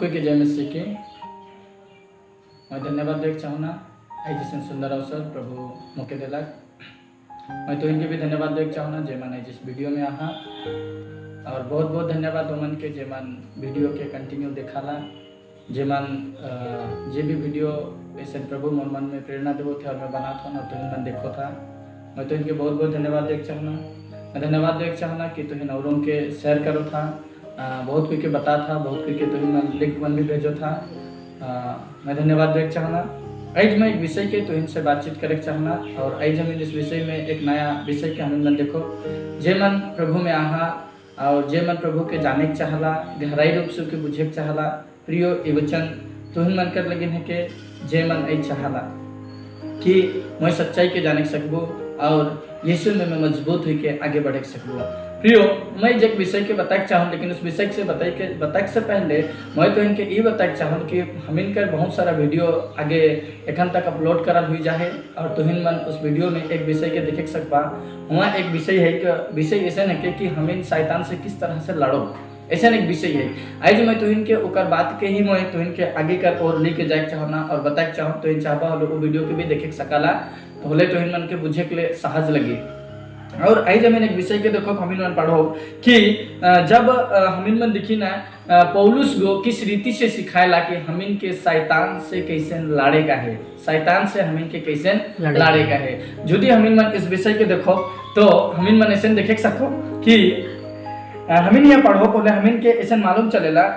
सबको के जय मसीह की मैं धन्यवाद देख चाहूँगा आई जैसे सुंदर अवसर प्रभु मौके दिलक। मैं तो इनके भी धन्यवाद देख चाहूँगा जे मन जिस वीडियो में आहा और बहुत बहुत धन्यवाद ओमन के जे मन वीडियो के कंटिन्यू देखाला जे मन जे भी वीडियो ऐसे प्रभु मोर मन में प्रेरणा देवो थे और मैं बना था ना तो मन देखो था। मैं तो इनके बहुत बहुत धन्यवाद देख चाहूँगा। मैं धन्यवाद देख चाहूँगा कि तुम औरों के शेयर करो था बहुत कोई के बता था बहुत कोई के तुम लिंक मन भी भेजो था। मैं धन्यवाद देख चाहूँगा। आज मैं एक विषय के तो इनसे बातचीत करे चाहना और आज हम इस विषय में एक नया विषय के हम मन देखो जे मन प्रभु में आहा और जे मन प्रभु के जाने के चाहला गहराई रूप से के बुझे के चाहला प्रियो ये वचन तुम मन कर लगे है के जे मन आई चाहला कि मैं सच्चाई के जाने सकबो और यीशु में मैं मजबूत हुई के आगे बढ़ सकबो। प्रियो मैं एक विषय के बताए चाहूँ लेकिन उस विषय से बताए से पहले मैं तो इनके ये बताए चाहूँ कि हम इनकर बहुत सारा वीडियो आगे एखन तक अपलोड करल हुई जाए और तुहिन मन उस वीडियो में एक विषय के देखे सकबा। वहाँ एक विषय है कि विषय ऐसा है कि हम इन शैतान से किस तरह से लड़ो ऐसा एक विषय है। आज मैं तुहिन के ओकर बात के ही मैं तुहिन के आगे कर और लेके जाए चाहना और बताए चाहूँ तो इन चाहबा वो वीडियो के भी देखे सकला तो होले तुहिन मन के बुझे के लिए सहज लगी। और आई जब मैंने एक विषय के देखो हमिन मन पढ़ो कि जब हमिन मन देखी ना पौलुस गो किस रीति से सिखाएला कि हमिन के शैतान से कैसे लड़ेगा है शैतान से हमिन के कैसे लड़ेगा है। यदि हमिन मन इस विषय के देखो तो हमिन मन ऐसे देखे सको कि हमिन यहाँ पढ़ो बोले हमिन के ऐसे मालूम चलेला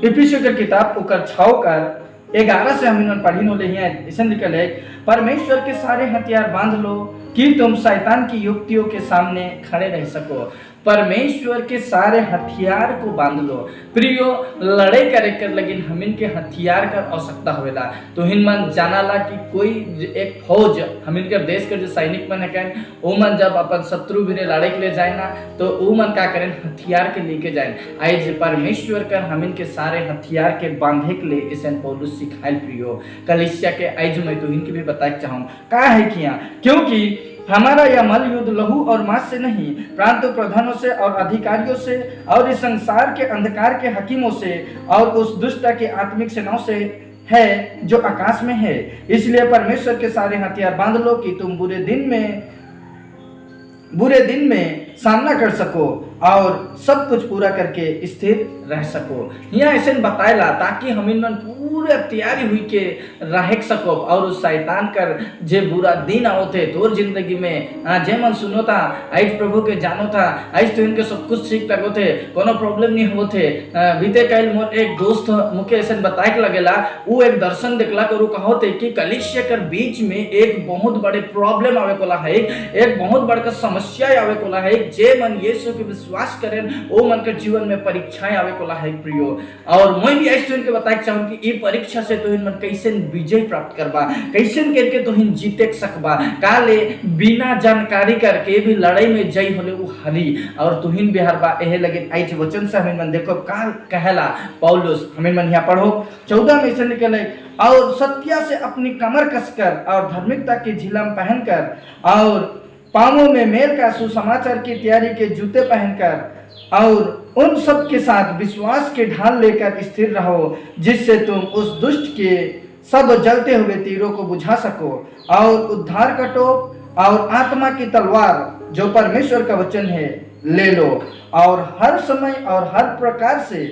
इफिसियों की किताब उकर 6 कर 11 से हमिन मन पढ़ी नो ले ऐसे निकल है परमेश्वर के सारे हथियार बांध लो कि तुम शैतान की युक्तियों के सामने खड़े रह सको। परमेश्वर के सारे हथियार को बांध लो। प्रियो लड़ाई करे कर लेकिन हमिन के हथियार का आवश्यकता होवेला तो हिन मन जानाला कि कोई एक फौज हमिन के देश के जो सैनिक मन है वो मन जब अपन शत्रु भी लड़ाई के लिए जाए ना तो वो मन का करें हथियार के लेके जाए। आज परमेश्वर कर हमिन के सारे हथियार के बांधे के लिए इसे पौलुस सिखाए। प्रियो कलीसिया के आज मैं तो इनके भी बताना चाहूँ का है किया क्योंकि हमारा यह मल युद्ध लहू और मांस से नहीं परंतु प्रधानों से और अधिकारियों से और इस संसार के अंधकार के हकीमों से और उस दुष्ट के आत्मिक सेनाओं से है जो आकाश में है। इसलिए परमेश्वर के सारे हथियार बांध लो कि तुम बुरे दिन में सामना कर सको और सब कुछ पूरा करके स्थिर रह सको। यहाँ ऐसे बताएला ताकि हम इन मन पूरे तैयारी हुई के रह सको और उस शैतान कर जे बुरा दिन आओते तोर जिंदगी में जे मन सुनो था आज प्रभु के जानो था आज तो इनके सब कुछ ठीक लगो थे कोनो प्रॉब्लम नहीं होते। बीते कल मोर एक दोस्त मुके ऐसे बताए लगेला वो एक दर्शन देखला करू कहो थे कि कलीसिया कर बीच में एक बहुत बड़े प्रॉब्लम आवे कोला है एक बहुत बड़का समस्या आवे कोला है जे मन यीशु के विश्वास करें वो मन के जीवन में परीक्षाएं आवे कोला है। प्रियो और मैं भी ऐसे इनके बताए चाहूँ कि ये परीक्षा से तो इन मन कैसे विजय प्राप्त करबा कैसे करके तो इन जीते सकबा काले बिना जानकारी करके भी लड़ाई में जय होले वो हरी और तुहिन बिहार बा एहे लगे आई वचन से हमें मन देखो का कहला पौलुस हमें मन यहाँ पढ़ो 14 में से निकले और सत्या से अपनी कमर कसकर और धार्मिकता की झिलम पहनकर और पांवों में मेल का सुसमाचार की तैयारी के जूते पहनकर और उन सब के साथ विश्वास के ढाल लेकर स्थिर रहो जिससे तुम उस दुष्ट के सब जलते हुए तीरों को बुझा सको और उद्धार का टोप और आत्मा की तलवार जो परमेश्वर का वचन है ले लो और हर समय और हर प्रकार से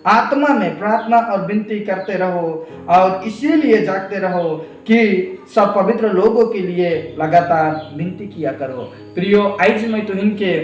आत्मा में प्रार्थना और विनती करते रहो और इसीलिए जागते रहो कि सब पवित्र लोगों के लिए लगातार विनती किया करो। प्रियो आज मैं तो इनके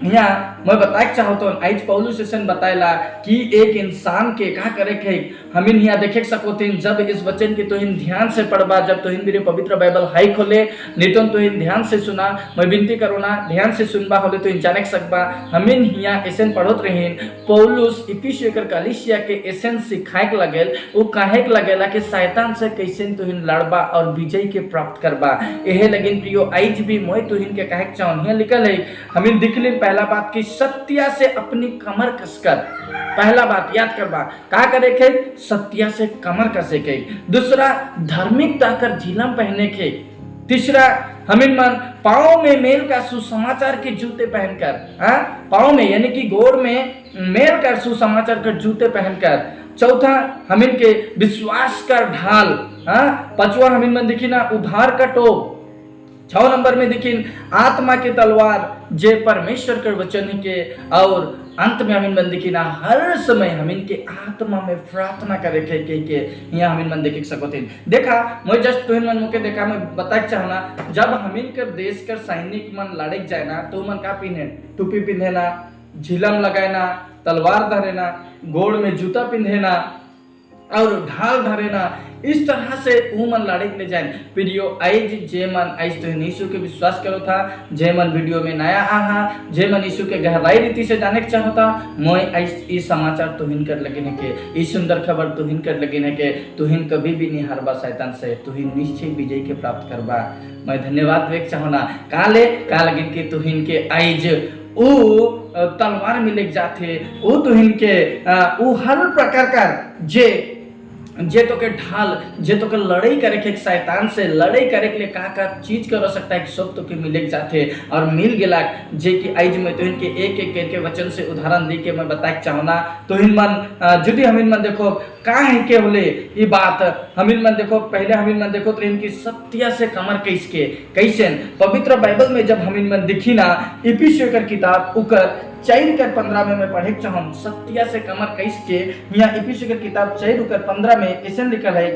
यहाँ मैं बताना चाहता हूँ आज पौलुस सेशन बताएला कि एक इंसान के क्या करे के हम यहाँ देखे सको थे जब इस वचन के तो इन ध्यान से पढ़बा जब तो इन मेरे पवित्र बाइबल हाई खोले नहीं तो इन ध्यान से सुना मैं विनती करो ना ध्यान से सुनबा होले तो इन जाने सकबा हम यहाँ एसन पढ़ोत रहे पौलुस इफिसियों के कलीसिया के एसन सिखाए के लगेल वो काहे के लगेला कि शैतान से कैसे तो इन लड़बा और विजय के प्राप्त करबा यह लगिन। प्रियो आज भी मैं तो इनके कहे चाहूँ यहाँ लिखल है हम दिखली पहला बात की सत्या से अपनी कमर कसकर पहला बात याद करबा का करे के सत्या से कमर कसे के दूसरा धार्मिकता कर झिलम पहने के तीसरा हमिन मन पाँव में मेल का सुसमाचार के जूते पहनकर पाँव में यानी कि गोड़ में मेल का सुसमाचार के जूते पहनकर चौथा हमिन के विश्वास का ढाल, पांचवा हमिन में देखी ना उद्धार का टोप, 6 नंबर में देखी आत्मा की तलवार जे परमेश्वर के वचन के, और अंत में हमिन मन देखी ना हर समय हमिन के आत्मा में प्रार्थना करे के यहाँ हमिन मन देख सकोतीन। देखा मैं जस्ट तुहिन मन मुके देखा मैं बताए चाहना, जब हमिन कर देश कर सैनिक मन लड़े जाए ना तो मन का पिन्हे, टोपी पिन्हे ना, झिलम लगाए ना, तलवार धरे ना, गोड़ में जूता पिन्हे ना और ढाल धरे ना, इस तरह से वो मन लड़े ले जाए। प्रियो आइज जे मन आइज तो यीशु के विश्वास करो था, जे मन वीडियो में नया आहा, जे मन यीशु के गहराई रीति से जाने के चाहता, मैं आइज इस समाचार तुहिन कर लगे के, इस सुंदर खबर तुहिन कर लगे के, तुहिन कभी भी नहीं हारबा शैतान से, तुहिन निश्चय विजय के प्राप्त करबा। मैं धन्यवाद देख चाहना काले का लगिन के तुहिन के आइज वो तलवार मिले जाते, वो तुहिन के वो हर प्रकार का जे तो के ढाल, जे तो के लड़ाई करे के शैतान से लड़ाई करे के लिए का चीज कर सकता है सब तो के मिले जाते और मिल गेला। जे कि आज मैं तो इनके एक एक करके वचन से उदाहरण दी के मैं बताए चाहना। तो इन मन जुदी हमिन मन देखो का है के बोले ये बात, हमिन मन देखो पहले हमिन मन देखो तो इनकी सत्य से कमर कैसे पवित्र बाइबल में जब हमिन मन दिखी ना इफिसियों का किताब उकर 4:15 में मैं पढ़े चाहूँ, सत्य से कमर कैस के यहाँ इफिसियों की किताब 4:15 में ऐसे लिखल है,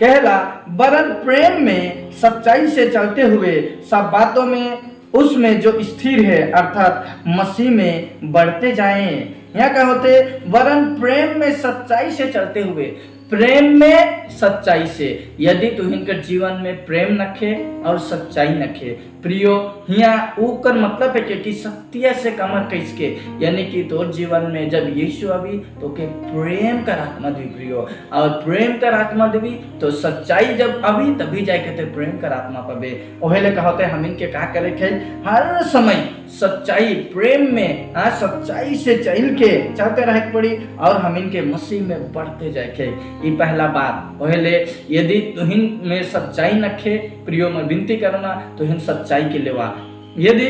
कहला वरन प्रेम में सच्चाई से चलते हुए सब बातों में उसमें जो स्थिर है अर्थात मसीह में बढ़ते जाएं। यहाँ क्या होते, वरन प्रेम में सच्चाई से चलते हुए, प्रेम में सच्चाई से, यदि तू इनकर जीवन में प्रेम नखे और सच्चाई नखे प्रियो, यहाँ ऊकर मतलब है कि सत्य से कमर कैसके, यानी कि तोर जीवन में जब यीशु अभी तो के प्रेम का आत्मा दी प्रियो, और प्रेम का आत्मा देवी तो सच्चाई जब अभी तभी जाए कहते प्रेम का आत्मा पबे। ओहेले कहते हम इनके का करे थे हर समय सच्चाई प्रेम में सच्चाई से चल के चलते रहे पड़ी और हम इनके मसीह में बढ़ते जाए। ये पहला बात ओहेले, यदि तुहिन में सच्चाई नखे प्रियो में विनती करना तुहिन सच्चाई के लेवा, यदि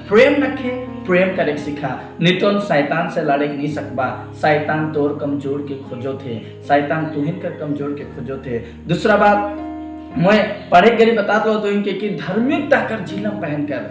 प्रेम नखे प्रेम करे सीखा, नहीं तो शैतान से लड़े नहीं सकबा। शैतान तोर कमजोर के खोजो थे, शैतान तुहिन कर कमजोर के खोजो थे। दूसरा बात मैं पढ़े गरी बता दो तो इनके कि धार्मिकता कर झिलम पहनकर,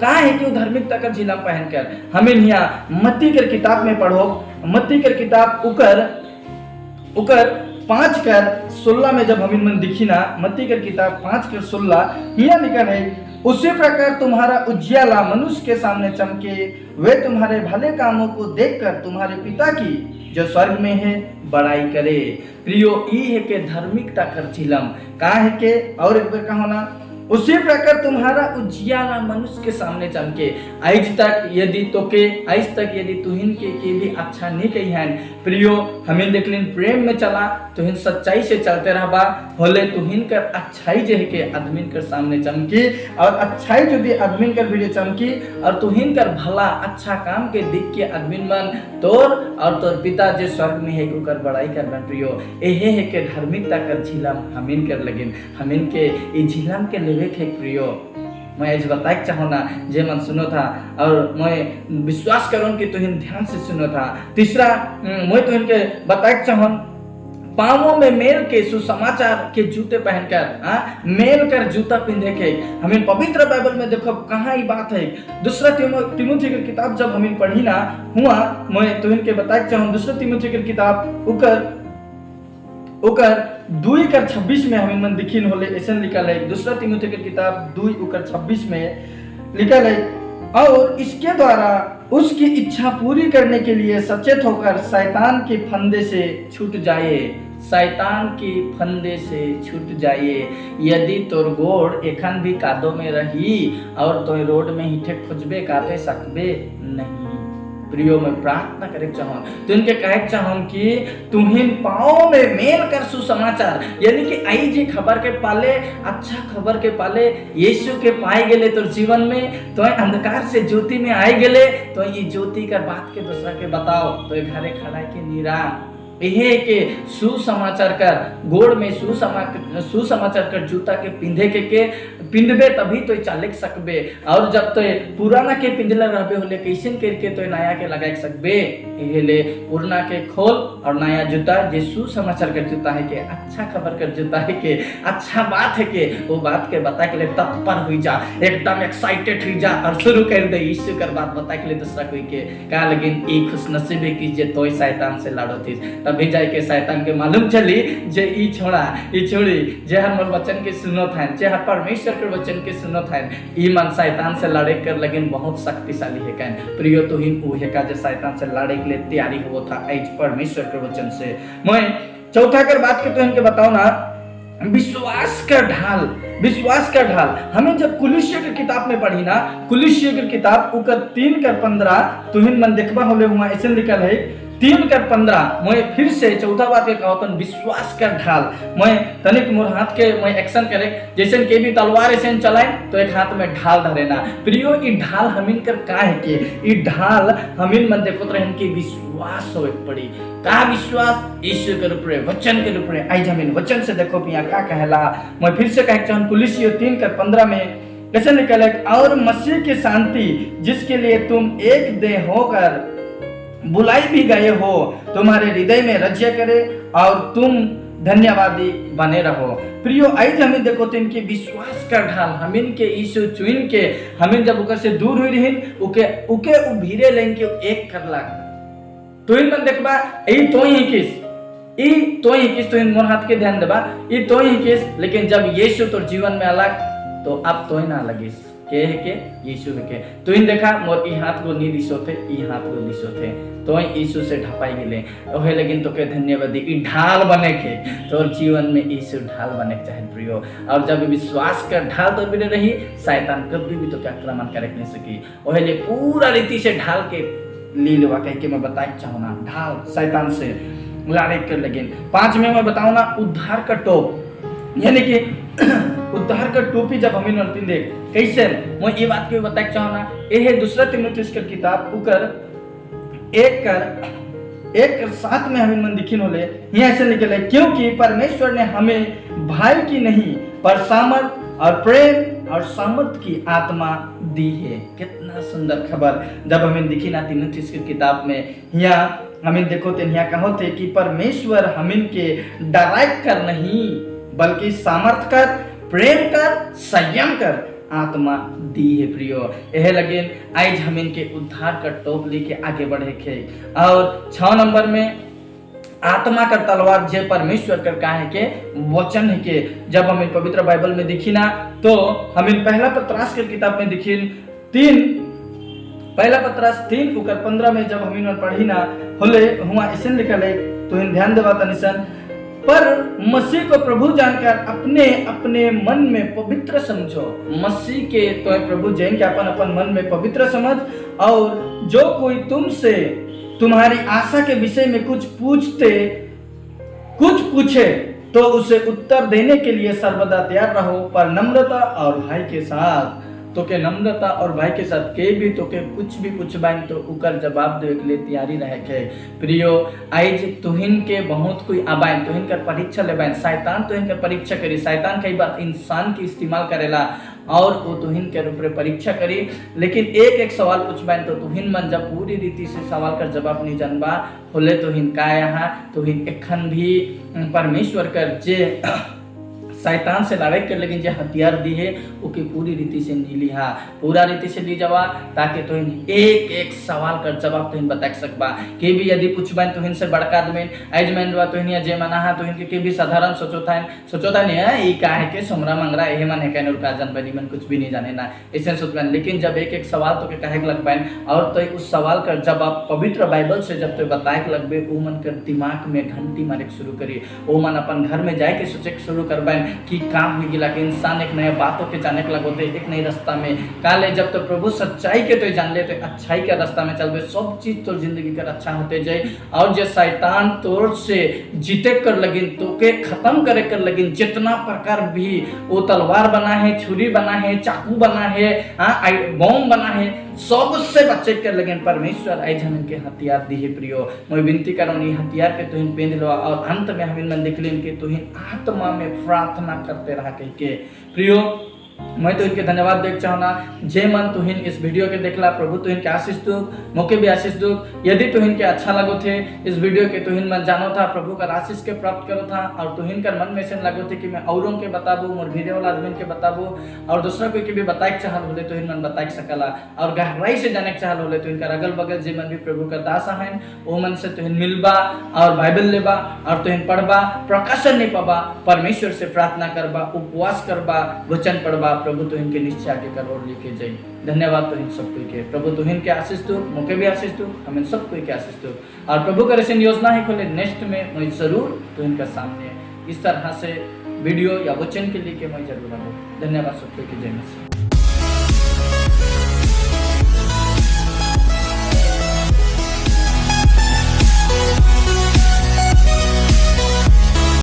कहा है कि धार्मिकता कर झिलम पहनकर हमें यहाँ मत्ती के किताब में पढ़ो, मत्ती के किताब उकर 5:16 में जब हम मन दिखी ना, मत्ती के किताब 5:16 यहाँ लिखा है, उसी प्रकार तुम्हारा उजियाला मनुष्य के सामने चमके, वे तुम्हारे भले कामों को देखकर तुम्हारे पिता की जो स्वर्ग में है बड़ाई करे। प्रियो ई है के धार्मिकता कर झिलम का है के, और एक बार कहो ना, उसी प्रकार तुम्हारा उजियाला मनुष्य के सामने चमके। आज तक यदि तुहिन के भी अच्छा नहीं कही है प्रियो, हमें देख लें प्रेम में चला तुहिन सच्चाई से चलते रहबा, होले तुहिन कर अच्छाई जो है के आदमीन कर सामने चमकी, और अच्छाई जो भी आदमीन कर वीडियो चमकी, और तुहिन कर भला अच्छा काम के दिख के आदमीन मन तोर और तोर पिता जो स्वर्ग में है कर बड़ाई कर बन। प्रियो यही है के धार्मिकता कर झिलम हमीन कर लगिन, हमीन के ये झिलम के लेवे के प्रियो मैं आज बताए चाहूँ ना, जे मन सुनो था और मैं विश्वास करूँ कि तुहिन ध्यान से सुनो था। तीसरा मैं तुहिन के बताए चाहूँ, पाँवों में मेल के सुसमाचार के जूते पहनकर, मेल कर जूता पहने के। हमें पवित्र बाइबल में देखो कहाँ ये बात है, दूसरा तिमुथी की किताब जब हमें पढ़ी ना हुआ, मैं तुहिन के बताए चाहूँ, दूसरा तिमुथी की किताब उकर 2:26 में हमें मन दिखीन होले ऐसा लिखल है, दूसरा तिमुथी की किताब 2:26 में लिखल है, और इसके द्वारा उसकी इच्छा पूरी करने के लिए सचेत होकर शैतान के फंदे से छूट जाए, शैतान के फंदे से छूट जाए। यदि तोर गोड़ एखन भी कादो में रही और तो रोड में ही ठेक खोजबे काटे सकबे नहीं। प्रियो में प्रार्थना करे चाहूँ तो इनके कहे चाहूँ कि तुम्हें पाँव में मेल कर सुसमाचार, यानी कि आई जी खबर के पाले, अच्छा खबर के पाले यीशु के पाए गेले तो जीवन में, तो अंधकार से ज्योति में आए गेले, तो ये ज्योति कर बात के दूसरा के बताओ, तो घरे खड़ा के नीरा यह के सुसमाचार कर गोड़ में सुसमाचार कर जूता के पिंधबे तभी तो चाले सकबे, और जब तो पुराना के पिंधले रहबे होले कैसे करके तो नया के लगा सकबे। इहेले पुराना के खोल और नया जूता जे सुसमाचार कर जूता है के, अच्छा खबर कर जूता है के, अच्छा बात है के, वो बात के बता के लिए तत्पर हुई जा, एकदम एक्साइटेड हुई जा और शुरू कर दे यीशु कर बात बता के लिए दूसरा कोई के का। लेकिन ई खुशनसीबी की जे तोय शैतान से लड़ो थी, तभी जाए के शैतान के मालूम चली जे ई छोड़ा ई छोड़ी जे हर मोर वचन के सुनो था, जे हर परमेश्वर के वचन के सुनो था, ई मन शैतान से लड़े कर लेकिन बहुत शक्तिशाली है कैन प्रियो। तो ही उहे का जे शैतान से लड़े के लिए तैयारी हो था आज परमेश्वर के वचन से। मैं चौथा कर बात के तो इनके बताओ ना, विश्वास का ढाल। विश्वास का ढाल हमें जब कुलुस्सियों की किताब में पढ़ी ना, कुलुस्सियों की किताब उकर 3:15 तुहिन मन देखबा होले हुआ ऐसे लिखल है 3:15। मैं फिर से चौथा बात के कहतन विश्वास का ढाल। मैं तनिक मोर हाथ के मैं एक्शन करे जैसे के भी तलवार ऐसे चलाए तो एक हाथ में ढाल धरेना प्रियो। ई ढाल हमिन कर का है के ई ढाल हमिन मन देखत रहन के विश्वास होए पड़ी। का विश्वास यीशु के ऊपर वचन के ऊपर। आज हमिन वचन से देखो पिया का कहला। मैं फिर से कह चाहूं कुलुस्सियों 3:15 में कैसे निकले, और मसीह की शांति जिसके लिए तुम एक देह होकर बुलाई भी गए हो तुम्हारे हृदय में राज्य करे और तुम धन्यवादी बने रहो। प्रियो आज हमें देखो तो इनके विश्वास का ढाल हमिन के यीशु चुन के हमिन जब उकर से दूर हुई रही उके उके उभीरे लेन के एक करला तो इन मन देखबा ई तो ही किस तो इन मोर हाथ के ध्यान देबा ई तो ही किस। लेकिन जब यीशु तोर जीवन में अलग तो अब तो ही ना लगिस के है के यीशु है के। तो इन देखा मोर ई हाथ को नी दिसो थे ई हाथ को दिसो थे तो यीशु से ढपाई गेले ओहे। लेकिन तो के धन्यवाद ई ढाल बने के तोर जीवन में यीशु ढाल बने के चाहे प्रियो। और जब विश्वास का ढाल तो बिने रही शैतान कभी भी तो क्या आक्रमण करे नहीं सकी। ओहे ले पूरा रीति से ढाल के ली लेवा कह के मैं बताए चाहूँ ना ढाल शैतान से लड़े कर। लेकिन 5 में मैं बताऊँ ना उद्धार का टोप, यानी कि उद्धार का टोपी जब हमें नरती देख कैसे मैं ये बात के बताए चाहूँ ना। ये है 2 तीमुथियुस की किताब उकर 1:7 में हमें मन दिखिन होले यहाँ ऐसे निकले, क्योंकि परमेश्वर ने हमें भाई की नहीं पर सामर्थ और प्रेम और सामर्थ की आत्मा दी है। कितना सुंदर खबर जब हमें दिखी ना तीमुथियुस की किताब में। यहाँ हमें देखो तो यहाँ कहो थे कि परमेश्वर हमें के डराइव कर नहीं बल्कि सामर्थ कर प्रेम कर संयम कर आत्मा दी है प्रियो। यह लगिन आज हम इनके उद्धार का टोप लेके आगे बढ़े के। और 6 नंबर में आत्मा का तलवार जे परमेश्वर कर का है के वचन है के। जब हम पवित्र बाइबल में देखी ना तो हम पहला पत्रास की किताब में देखी 3:15 में जब हम पढ़ी ना होले हुआ ऐसे लिखल है तो इन ध्यान देवा तनिसन, पर मसीह को प्रभु जानकर अपने अपने मन में पवित्र समझो। मसीह के तो प्रभु जान के अपन मन में पवित्र समझ। और जो कोई तुमसे तुम्हारी आशा के विषय में कुछ पूछे तो उसे उत्तर देने के लिए सर्वदा तैयार रहो, पर नम्रता और भाई के साथ। तो के नम्रता और भाई के साथ के भी तो के कुछ भी पूछबाइन तो उकर जवाब देवे के लिए तैयारी रहे के प्रियो। आज तुहिन के बहुत कोई आबाइन तुहिन कर परीक्षा लेबाइन, शैतान तुहिन कर परीक्षा करी। शैतान कई बार इंसान की इस्तेमाल करेला और वो तुहिन के रूप में परीक्षा करी। लेकिन एक सवाल पूछबाइन तो तुहिन मन जब पूरी रीति से सवाल कर जवाब नहीं जानबा होले तुहिन का यहाँ तुहिन एखन भी परमेश्वर कर जे शैतान से लड़ाई कर लेकिन जो हथियार दी है ओके पूरी रीति से नहीं लिहा पूरा रीति से ली जावा, ताकि तो एक सवाल कर जवाब तो बता सकबा। के भी यदि पूछबाइन तो से बड़का आदमी आज मैन तो जे मना है तो के भी साधारण सोचोता नहीं है ई का है के सोमरा मंगरा यही मन है कहने का जान बनी मन कुछ भी नहीं जाने ना ऐसे सोचबाइन। लेकिन जब एक सवाल तो के कहे के लगबाइन और तो उस सवाल कर जवाब पवित्र बाइबल से जब तो बताए के लगबे वो मन कर दिमाग में घंटी मारे शुरू करी। वो मन अपन घर में जाए के सोचे शुरू करबाइन कि काम हो गया कि इंसान एक नया बातों के जाने के लगोते एक नई रास्ता में काले जब तो प्रभु सच्चाई के तो जान ले तो अच्छाई के रास्ता में चलबे सब चीज तो जिंदगी का अच्छा होते जाए। और जो शैतान तोड़ से जीते कर लगिन तो के खत्म करे कर लगिन जितना प्रकार भी वो तलवार बना है छुरी बना है चाकू बना है बम बना है सबसे बचे कर लेकिन परमेश्वर आज हम इनके हथियार दी है प्रियो। मैं विनती करूँ ये हथियार के तुहिन पेंद लो और अंत में हम इन दिखलिन के तुहिन आत्मा में प्रार्थना करते रहा कह के प्रियो। मैं तो इनके धन्यवाद देख चाहूँगा जे मन तुहिन इस वीडियो के देखला प्रभु तुहिन के आशीष दो, मौके भी आशीष दो। यदि तुहिन के अच्छा लगो थे इस वीडियो के तुहिन मन जानो था प्रभु का आशीष के प्राप्त करो था और तुहिन कर मन में से लगो थे कि मैं औरों के बताबू मोर भिड़े वाला आदमी के बताबू और दूसरा कोई के भी बताए चाहल होले तुहिन मन बताए सकला और गहराई से जाने चाहल होले तो इनका अगल बगल जे मन भी प्रभु का दास हैं वो मन से तुहिन मिलबा और बाइबल लेबा और तुहिन पढ़बा, प्रकाशन नहीं पाबा, परमेश्वर से प्रार्थना करबा, उपवास करबा, वचन पढ़बा। प्रभु तो इनके निश्चय आगे कर और लेके जाइए। धन्यवाद तो इन सबको के प्रभु तो इनके आशीष दो, मौके भी आशीष दो, हमें सबको के आशीष दो और प्रभु का रेशन योजना ही खोले नेक्स्ट में मैं जरूर तो इनका सामने इस तरह से वीडियो या वचन के लिए मैं जरूर आऊँ। धन्यवाद सबको की जय मसीह।